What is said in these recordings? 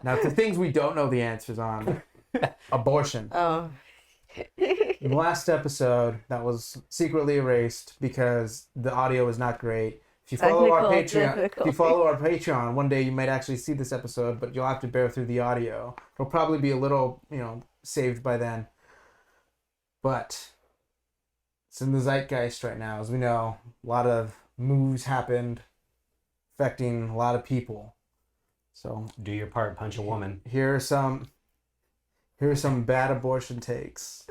Now, to things we don't know the answers on, abortion. Oh. In the last episode, that was secretly erased because the audio was not great. If you follow our Patreon, one day you might actually see this episode, but you'll have to bear through the audio. It'll probably be a little, saved by then. But it's in the zeitgeist right now. As we know, a lot of moves happened affecting a lot of people. So do your part, punch a woman. Here are some bad abortion takes.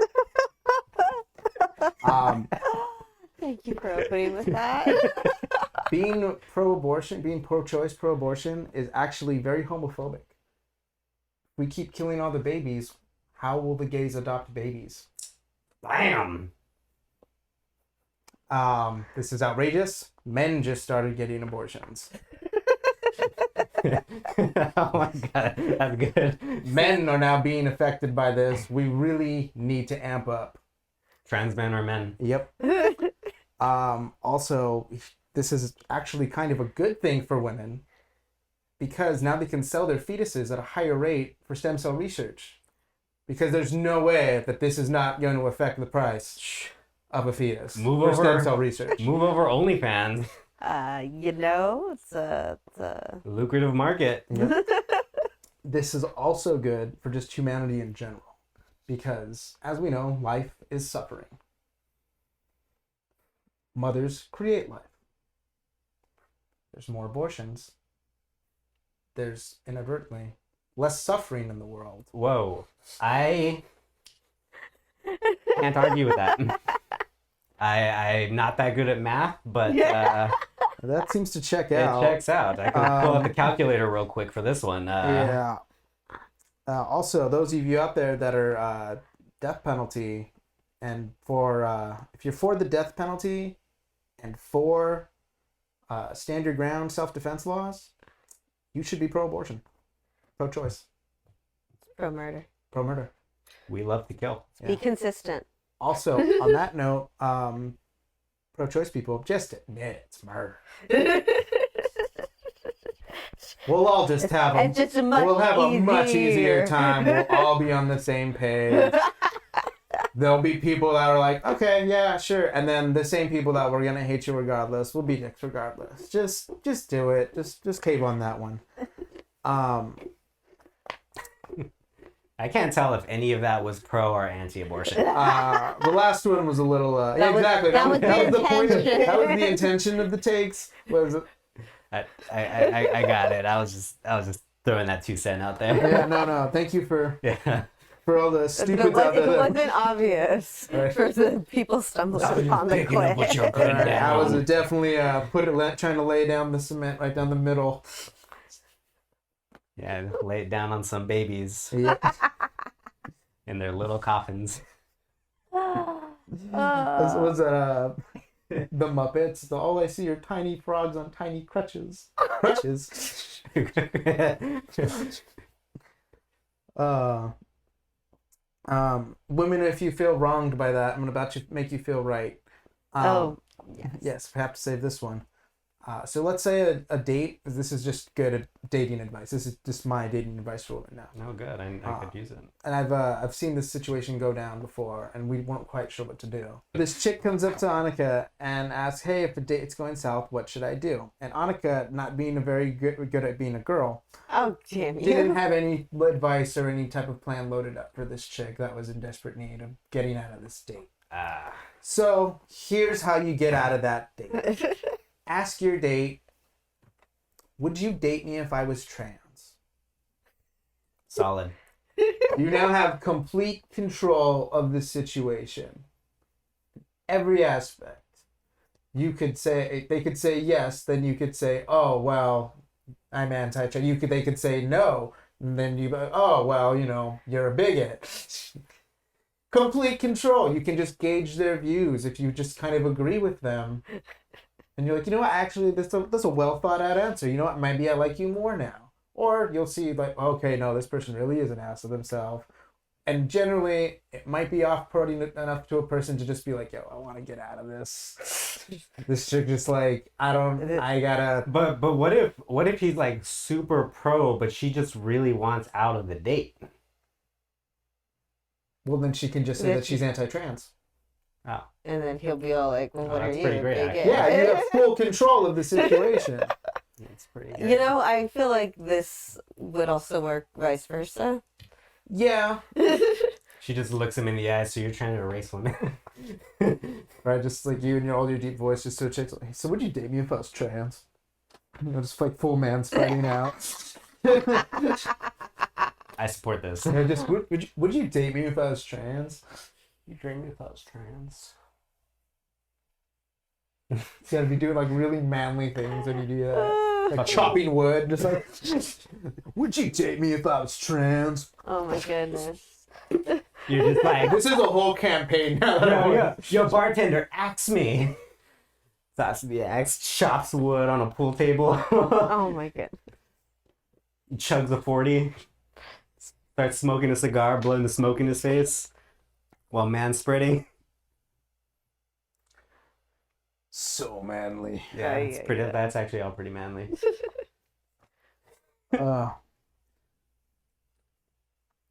Thank you for opening with that. Being pro-abortion, being pro-choice, pro-abortion is actually very homophobic. If we keep killing all the babies, how will the gays adopt babies? Bam! This is outrageous. Men just started getting abortions. Oh my god, that's good. Men are now being affected by this. We really need to amp up. Trans men are men. Yep. Also, this is actually kind of a good thing for women because now they can sell their fetuses at a higher rate for stem cell research. Because there's no way that this is not going to affect the price of a fetus for stem cell research. Move over OnlyFans. It's a Lucrative market. Yep. This is also good for just humanity in general. Because, as we know, life is suffering. Mothers create life. There's more abortions. There's inadvertently less suffering in the world. Whoa. I can't argue with that. I'm not that good at math, but That seems to check out. it checks out. I can pull up the calculator real quick for this one. Yeah. Also, those of you out there that are death penalty, and for if you're for the death penalty, and for stand your ground self-defense laws, you should be pro-abortion, pro-choice, pro-murder. pro-murder. We love to kill. Be consistent. Also, on that note, pro-choice people, just admit it's murder. We'll all just have It's just a much easier time. We'll all be on the same page. There'll be people that are like, okay, yeah, sure. And then the same people that were going to hate you regardless will be dicks regardless. Just do it. Just cave on that one. I can't tell if any of that was pro or anti-abortion. The last one was a little... That was- exactly. that was the the point. intention. That was the intention of the takes. Was it? I got it. I was just throwing that 2 cent out there. Yeah, no. Thank you for all the stupids out It there. wasn't obvious Right. for the people stumbling upon the picking up what cliff. you're putting Alright, I was down. definitely trying to lay down the cement right down the middle. Yeah, lay it down on some babies Yeah. in their little coffins. Was the Muppets? All I see are tiny frogs on tiny crutches. Crutches. Women, if you feel wronged by that, I'm about to make you feel right. Yes. Yes, we have to save this one. So let's say a date. This is just good dating advice. This is just my dating advice for women now. No good. I could use it. And I've seen this situation go down before, and we weren't quite sure what to do. This chick comes up to Anika and asks, "Hey, if a date's going south, what should I do?" And Anika, not being a very good at being a girl, Oh, damn you. didn't have any advice or any type of plan loaded up for this chick that was in desperate need of getting out of this date. So here's how you get out of that date. Ask your date, would you date me if I was trans? Solid. You now have complete control of the situation. Every aspect. They could say yes, then you could say, oh, well, I'm anti-trans. They could say no, and then oh, well, you're a bigot. Complete control. You can just gauge their views if you just kind of agree with them. And you're like, you know what, actually, that's a well thought out answer. You know what, maybe I like you more now. Or you'll see, like, okay, no, this person really is an ass of themselves. And generally, it might be off-putting enough to a person to just be like, yo, I want to get out of this. This chick just like, I gotta. But what if he's like super pro, but she just really wants out of the date? Well, then she can just say that she's anti-trans. Oh. And then he'll be all like, well, what are that's you? pretty great, big actually. Yeah, you have full control of the situation. It's pretty good. You know, I feel like this would also work vice versa. Yeah. She just looks him in the eyes, so you're trying to erase women. Right, just like you and all your deep voice, just to a chick like, hey, so would you date me if I was trans? You know, just like full man spreading out. I support this. Yeah, just would you date me if I was trans? You date me if I was trans? You gotta be doing like really manly things when you do that. Like Fuck chopping wood, just like, would you date me if I was trans? Oh my goodness. You're just like, This is a whole campaign now. yo, bartender, axe me. That's the axe, chops wood on a pool table. Oh my goodness. He chugs a 40, starts smoking a cigar, blowing the smoke in his face while manspreading. So manly. Yeah, it's yeah, pretty. yeah. That's actually all pretty manly.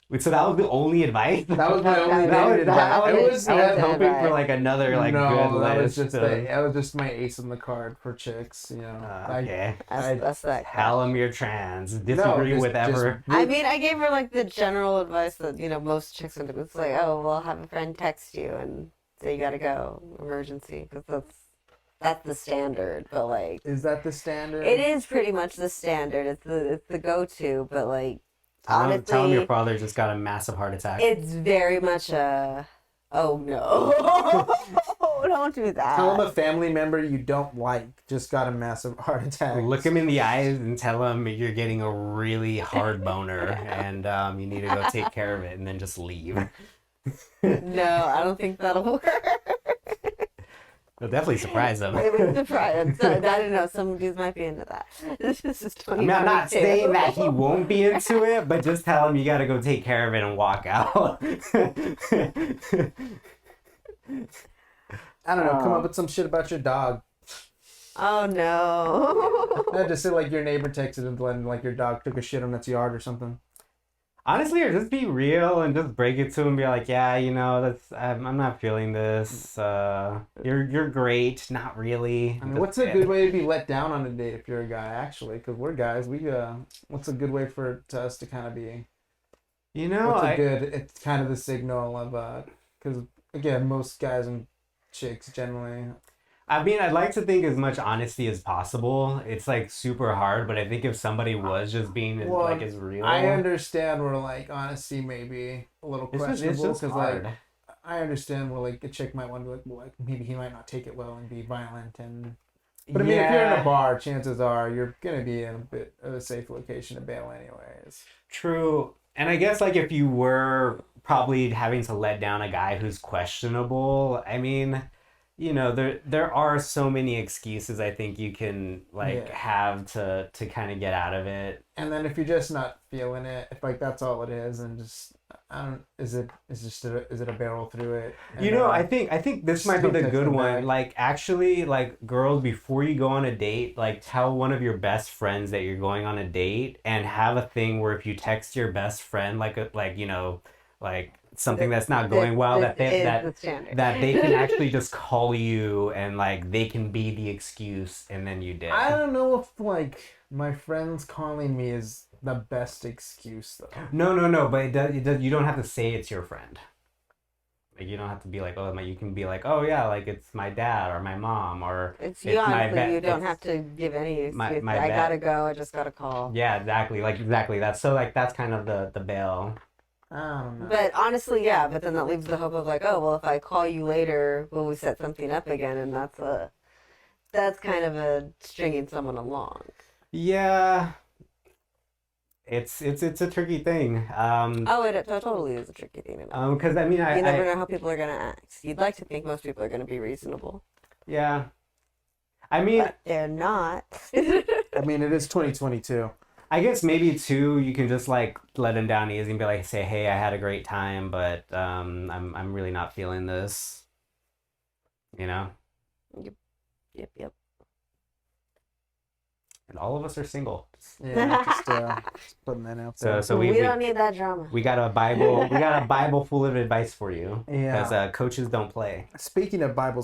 Wait, so that was the only advice? That was my only That dated advice. I was it hoping for right. like another like no, good that was list. just that was just my ace in the card for chicks. You know, Okay. That's that. Tell them you're trans. Disagree just- with ever. I mean, I gave her like the general advice that, you know, most chicks would do. It's like, oh, well, have a friend text you and say you gotta go, emergency, because that's the standard. But like, Is that the standard? it is pretty much the standard. It's the go-to. But like, Tell him honestly, your father just got a massive heart attack. it's very much a, oh no, don't do that. Tell them a family member you don't like just got a massive heart attack. Look him in the eyes and tell him you're getting a really hard boner and you need to go take care of it and then just leave. No, I don't think that'll work. It'll definitely surprise them. It would surprise. So, I don't know. Some dudes might be into that. This is I mean, I'm not 2022. saying that he won't be into it, but just tell him you gotta go take care of it and walk out. I don't know. Come up with some shit about your dog. Oh no. Yeah, just say like your neighbor texted and like your dog took a shit on its yard or something. Honestly, or just be real and just break it to him and be like, yeah, you know, that's I'm not feeling this. You're great, not really. I mean, what's a good way to be let down on a date if you're a guy? Actually, because we're guys, what's a good way for us to kind of be? You know, It's kind of the signal of because again, most guys and chicks generally. I mean, I'd like to think as much honesty as possible. It's like super hard, but I think if somebody was just being like as real, I understand where like honesty may be a little questionable because like I understand where like a chick might want to be like, well, like maybe he might not take it well and be violent and. But I mean, if you're in a bar, chances are you're gonna be in a bit of a safe location to bail anyways. True. And I guess like if you were probably having to let down a guy who's questionable, I mean, you know, there are so many excuses I think you can like have to kind of get out of it. And then if you're just not feeling it, if like that's all it is, and just is it a barrel through it? And, you know, I think this might be the good one. back. Like actually, like girls, before you go on a date, like tell one of your best friends that you're going on a date, and have a thing where if you text your best friend like you know, like something that's not going well, that they can actually just call you and like they can be the excuse, and then you did. I don't know if like my friends calling me is the best excuse though. No, but it does, you don't have to say it's your friend. Like you don't have to be like, oh, you can be like, oh yeah, like it's my dad or my mom or It's it's honestly, my you don't have to give any excuse. my I vet. gotta go. I just gotta call. Yeah, exactly. That's so like that's kind of the bail. I don't know. But honestly, yeah. But then that leaves the hope of like, oh well, if I call you later, will we set something up again? And that's kind of a stringing someone along. Yeah. It's a tricky thing. Oh, it totally is a tricky thing. Because I mean, You never know how people are gonna act. You'd like to think most people are gonna be reasonable, yeah. I mean, but they're not. I mean, it is 2022. I guess maybe too, you can just like let him down easy and be like, say, hey, I had a great time, but I'm really not feeling this. You know? Yep. And all of us are single. Yeah, just putting that out there. So we don't need that drama. we got a Bible full of advice for you. Yeah. Because coaches don't play. Speaking of Bibles